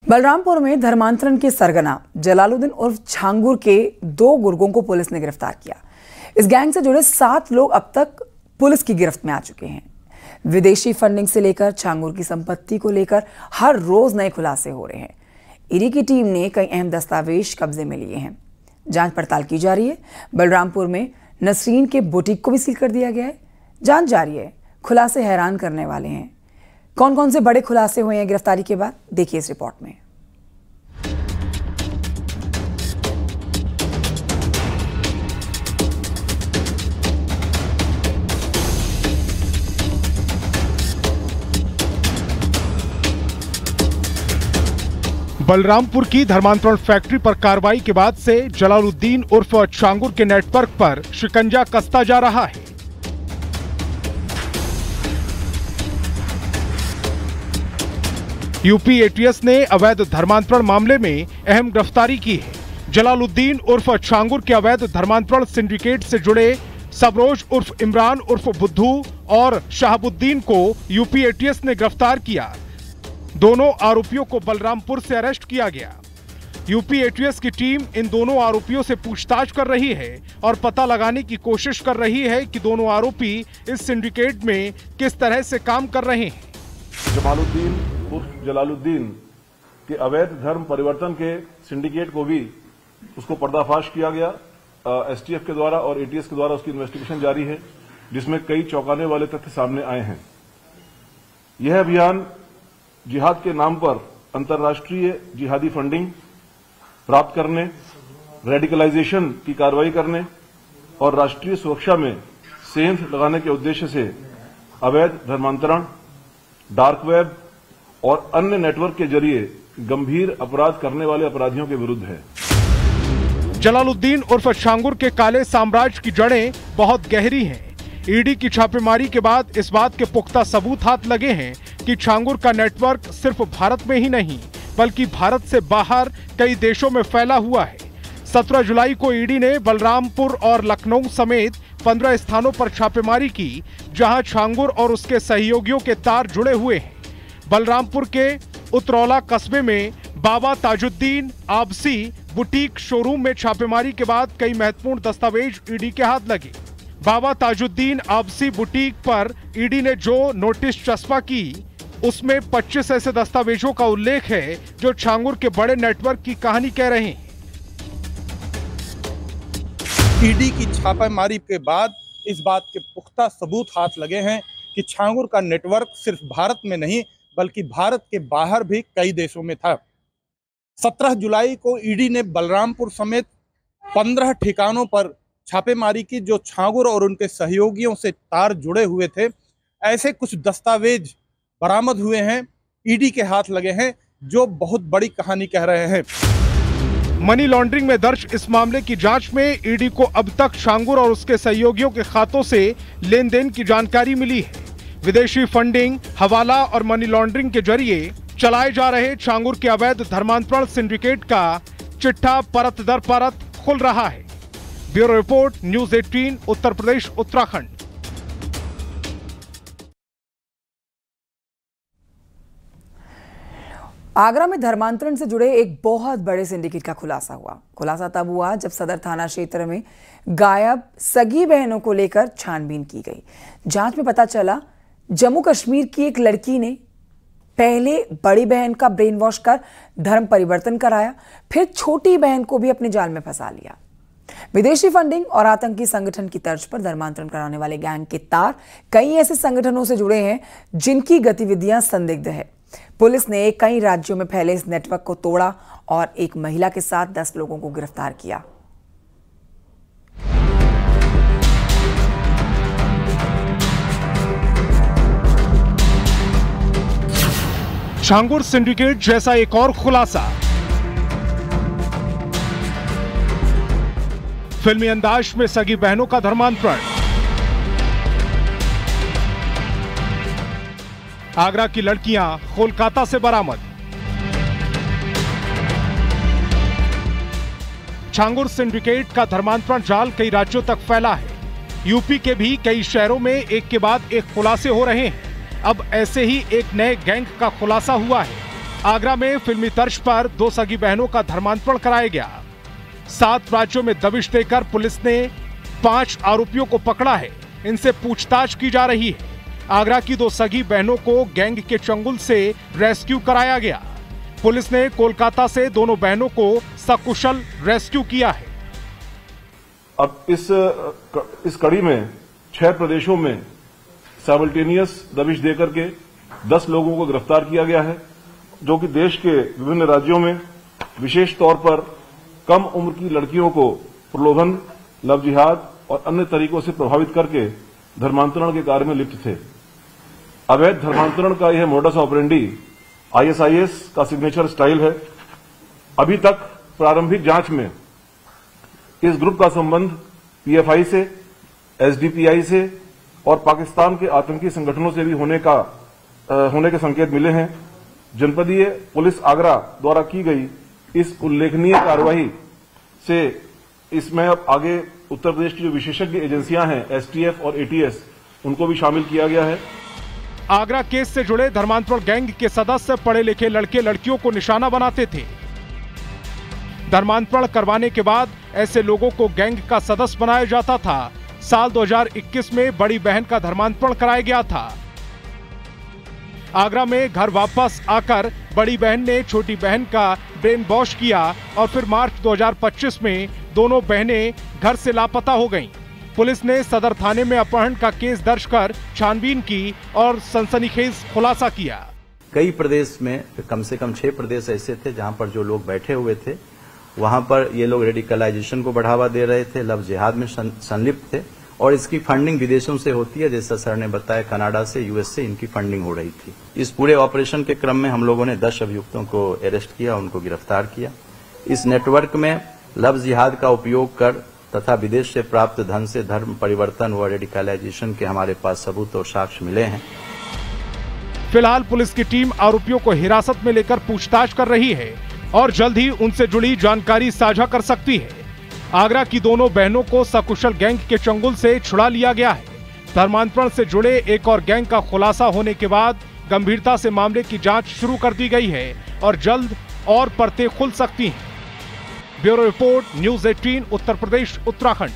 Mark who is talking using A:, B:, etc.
A: बलरामपुर में धर्मांतरण के सरगना जलालुद्दीन उर्फ छांगुर के 2 गुर्गों को पुलिस ने गिरफ्तार किया। इस गैंग से जुड़े 7 लोग अब तक पुलिस की गिरफ्त में आ चुके हैं। विदेशी फंडिंग से लेकर छांगुर की संपत्ति को लेकर हर रोज नए खुलासे हो रहे हैं। ईडी की टीम ने कई अहम दस्तावेज कब्जे में लिए हैं। जांच पड़ताल की जा रही है। बलरामपुर में नसरीन के बुटीक को भी सील कर दिया गया है। जांच जारी है। खुलासे हैरान करने वाले हैं। कौन कौन से बड़े खुलासे हुए हैं गिरफ्तारी के बाद, देखिए इस रिपोर्ट में।
B: बलरामपुर की धर्मांतरण फैक्ट्री पर कार्रवाई के बाद से जलालुद्दीन उर्फ छांगुर के नेटवर्क पर शिकंजा कसता जा रहा है। यूपी एटीएस ने अवैध धर्मांतरण मामले में अहम गिरफ्तारी की है। जलालुद्दीन उर्फ छांगुर के अवैध धर्मांतरण सिंडिकेट से जुड़े सबरोज उर्फ इमरान उर्फ बुद्धू और शहाबुद्दीन को यूपी एटीएस ने गिरफ्तार किया। दोनों आरोपियों को बलरामपुर से अरेस्ट किया गया। यूपी एटीएस की टीम इन दोनों आरोपियों से पूछताछ कर रही है और पता लगाने की कोशिश कर रही है कि दोनों आरोपी इस सिंडिकेट में किस तरह से काम कर रहे हैं।
C: जमालुद्दीन उर्फ जलालुद्दीन के अवैध धर्म परिवर्तन के सिंडिकेट को भी उसको पर्दाफाश किया गया। एसटीएफ के द्वारा और एटीएस के द्वारा उसकी इन्वेस्टिगेशन जारी है, जिसमें कई चौंकाने वाले तथ्य सामने आए हैं। यह अभियान जिहाद के नाम पर अंतर्राष्ट्रीय जिहादी फंडिंग प्राप्त करने, रेडिकलाइजेशन की कार्रवाई करने और राष्ट्रीय सुरक्षा में सेंध लगाने के उद्देश्य से अवैध धर्मांतरण, डार्क वेब और अन्य नेटवर्क के जरिए गंभीर अपराध करने वाले अपराधियों के विरुद्ध है।
B: जलालुद्दीन उर्फ छांगुर के काले साम्राज्य की जड़ें बहुत गहरी हैं। ईडी की छापेमारी के बाद इस बात के पुख्ता सबूत हाथ लगे हैं कि छांगुर का नेटवर्क सिर्फ भारत में ही नहीं बल्कि भारत से बाहर कई देशों में फैला हुआ है। 17 जुलाई को ईडी ने बलरामपुर और लखनऊ समेत 15 स्थानों पर छापेमारी की, जहां छांगुर और उसके सहयोगियों के तार जुड़े हुए हैं। बलरामपुर के उतरौला कस्बे में बाबा ताजुद्दीन आबसी बुटीक शोरूम में छापेमारी के बाद कई महत्वपूर्ण दस्तावेज ईडी के हाथ लगे। बाबा ताजुद्दीन आबसी बुटीक पर ईडी ने जो नोटिस चस्पा की, उसमें 25 ऐसे दस्तावेजों का उल्लेख है जो छांगुर के बड़े नेटवर्क की कहानी कह रहे हैं।
D: ईडी की छापेमारी के बाद इस बात के पुख्ता सबूत हाथ लगे हैं कि छांगुर का नेटवर्क सिर्फ भारत में नहीं बल्कि भारत के बाहर भी कई देशों में था। 17 जुलाई को ईडी ने बलरामपुर समेत 15 ठिकानों पर छापेमारी की, जो छांगुर और उनके सहयोगियों से तार जुड़े हुए थे। ऐसे कुछ दस्तावेज बरामद हुए हैं, ईडी के हाथ लगे हैं, जो बहुत बड़ी कहानी कह रहे हैं।
B: मनी लॉन्ड्रिंग में दर्ज इस मामले की जांच में ईडी को अब तक छांगुर और उसके सहयोगियों के खातों से लेन देन की जानकारी मिली है। विदेशी फंडिंग, हवाला और मनी लॉन्ड्रिंग के जरिए चलाए जा रहे छांगुर के अवैध धर्मांतरण सिंडिकेट का चिट्ठा परत दर परत खुल रहा है। Bureau report, news 18, Uttar Pradesh, Uttarakhand.
A: Agra में धर्मांतरण से जुड़े एक बहुत बड़े सिंडिकेट का खुलासा हुआ। खुलासा तब हुआ जब सदर थाना क्षेत्र में गायब सगी बहनों को लेकर छानबीन की गई। जांच में पता चला जम्मू कश्मीर की एक लड़की ने पहले बड़ी बहन का ब्रेन वॉश कर धर्म परिवर्तन कराया, फिर छोटी बहन को भी अपने जाल में फंसा लिया। विदेशी फंडिंग और आतंकी संगठन की तर्ज पर धर्मांतरण कराने वाले गैंग के तार कई ऐसे संगठनों से जुड़े हैं जिनकी गतिविधियां संदिग्ध है। पुलिस ने कई राज्यों में फैले इस नेटवर्क को तोड़ा और एक महिला के साथ 10 लोगों को गिरफ्तार किया।
B: छांगुर सिंडिकेट जैसा एक और खुलासा। फिल्मी अंदाज में सगी बहनों का धर्मांतरण। आगरा की लड़कियां कोलकाता से बरामद। छांगुर सिंडिकेट का धर्मांतरण जाल कई राज्यों तक फैला है। यूपी के भी कई शहरों में एक के बाद एक खुलासे हो रहे हैं। अब ऐसे ही एक नए गैंग का खुलासा हुआ है। आगरा में फिल्मी तर्ज पर 2 सगी बहनों का धर्मांतरण कराया गया। 7 राज्यों में दबिश देकर पुलिस ने 5 आरोपियों को पकड़ा है। इनसे पूछताछ की जा रही है। आगरा की 2 सगी बहनों को गैंग के चंगुल से रेस्क्यू कराया गया। पुलिस ने कोलकाता से दोनों बहनों को सकुशल रेस्क्यू किया है।
C: अब इस कड़ी में 6 प्रदेशों में साइमल्टेनियस दबिश देकर के 10 लोगों को गिरफ्तार किया गया है, जो कि देश के विभिन्न राज्यों में विशेष तौर पर कम उम्र की लड़कियों को प्रलोभन, लव जिहाद और अन्य तरीकों से प्रभावित करके धर्मांतरण के कार्य में लिप्त थे। अवैध धर्मांतरण का यह मोडस ऑपरेंडी ISIS का सिग्नेचर स्टाइल है। अभी तक प्रारंभिक जांच में इस ग्रुप का संबंध PFI से, SDPI से और पाकिस्तान के आतंकी संगठनों से भी होने के संकेत मिले हैं। जनपदीय पुलिस आगरा द्वारा की गई इस उल्लेखनीय कार्रवाई से इसमें अब आगे उत्तर प्रदेश की जो विशेषज्ञ एजेंसियां हैं STF और ATS, उनको भी शामिल किया गया है।
B: आगरा केस से जुड़े धर्मांतरण गैंग के सदस्य पढ़े लिखे लड़के लड़कियों को निशाना बनाते थे। धर्मांतरण करवाने के बाद ऐसे लोगों को गैंग का सदस्य बनाया जाता था। साल 2021 में बड़ी बहन का धर्मांतरण कराया गया था। आगरा में घर वापस आकर बड़ी बहन ने छोटी बहन का ब्रेन वॉश किया और फिर मार्च 2025 में दोनों बहनें घर से लापता हो गईं। पुलिस ने सदर थाने में अपहरण का केस दर्ज कर छानबीन की और सनसनीखेज खुलासा किया।
E: कई प्रदेश में कम से कम 6 प्रदेश ऐसे थे जहां पर जो लोग बैठे हुए थे, वहां पर ये लोग रेडिकलाइजेशन को बढ़ावा दे रहे थे, लव जिहाद में संलिप्त थे और इसकी फंडिंग विदेशों से होती है। जैसा सर ने बताया, कनाडा से, US से इनकी फंडिंग हो रही थी। इस पूरे ऑपरेशन के क्रम में हम लोगों ने 10 अभियुक्तों को अरेस्ट किया, उनको गिरफ्तार किया। इस नेटवर्क में लव जिहाद का उपयोग कर तथा विदेश से प्राप्त धन से धर्म परिवर्तन व रेडिकलाइजेशन के हमारे पास सबूत और साक्ष्य मिले हैं।
B: फिलहाल पुलिस की टीम आरोपियों को हिरासत में लेकर पूछताछ कर रही है और जल्द ही उनसे जुड़ी जानकारी साझा कर सकती है। आगरा की दोनों बहनों को सकुशल गैंग के चंगुल से छुड़ा लिया गया है। धर्मांतरण से जुड़े एक और गैंग का खुलासा होने के बाद गंभीरता से मामले की जांच शुरू कर दी गई है और जल्द और परतें खुल सकती हैं। Bureau report, news 18, Uttar Pradesh, Uttarakhand.